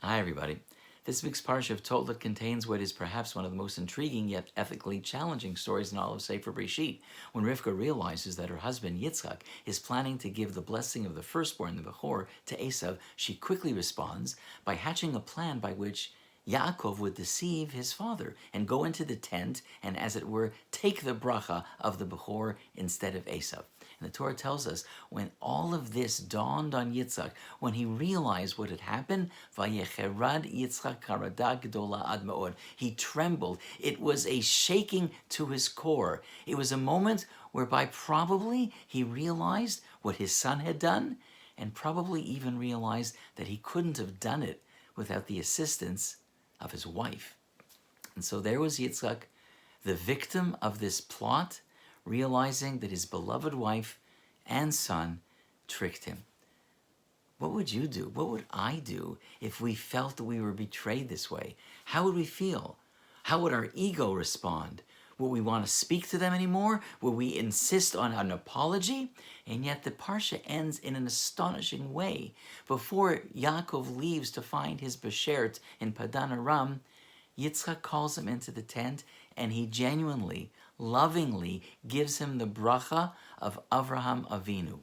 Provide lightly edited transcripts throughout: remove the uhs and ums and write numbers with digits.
Hi everybody. This week's parsha of Toldot contains what is perhaps one of the most intriguing yet ethically challenging stories in all of Sefer Breshit. When Rivka realizes that her husband Yitzchak is planning to give the blessing of the firstborn, the Bechor, to Esav, she quickly responds by hatching a plan by which Yaakov would deceive his father and go into the tent and, as it were, take the bracha of the Bechor instead of Esav. And the Torah tells us when all of this dawned on Yitzchak, when he realized what had happened, Vayecherad Yitzchak karada gdola ad me'od. He trembled. It was a shaking to his core. It was a moment whereby probably he realized what his son had done, and probably even realized that he couldn't have done it without the assistance of his wife. And so there was Yitzchak, the victim of this plot, realizing that his beloved wife and son tricked him. What would you do? What would I do if we felt that we were betrayed this way? How would we feel? How would our ego respond? Would we want to speak to them anymore? Would we insist on an apology? And yet the parsha ends in an astonishing way. Before Yaakov leaves to find his beshert in Padan Aram, Yitzchak calls him into the tent, and he genuinely, lovingly gives him the bracha of Avraham Avinu.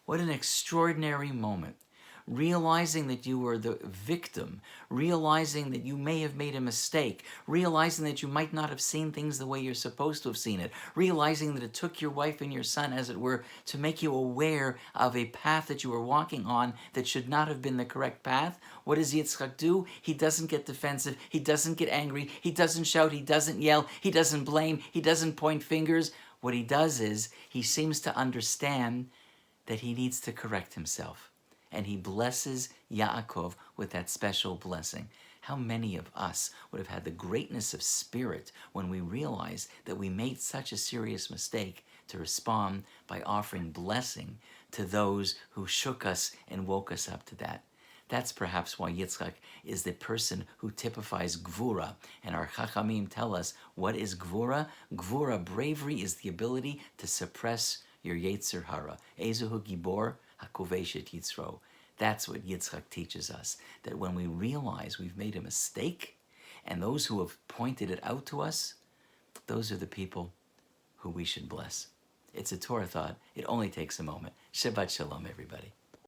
What an extraordinary moment. Realizing that you were the victim, realizing that you may have made a mistake, realizing that you might not have seen things the way you're supposed to have seen it, realizing that it took your wife and your son, as it were, to make you aware of a path that you were walking on that should not have been the correct path. What does Yitzchak do? He doesn't get defensive, he doesn't get angry, he doesn't shout, he doesn't yell, he doesn't blame, he doesn't point fingers. What he does is he seems to understand that he needs to correct himself. And he blesses Yaakov with that special blessing. How many of us would have had the greatness of spirit when we realized that we made such a serious mistake to respond by offering blessing to those who shook us and woke us up to that? That's perhaps why Yitzchak is the person who typifies Gvura. And our Chachamim tell us, what is Gvura? Gvura, bravery, is the ability to suppress your Yetzer Hara. Ezehu Gibor HaKoveshet Yitzro. That's what Yitzchak teaches us, that when we realize we've made a mistake, and those who have pointed it out to us, those are the people who we should bless. It's a Torah thought. It only takes a moment. Shabbat Shalom, everybody.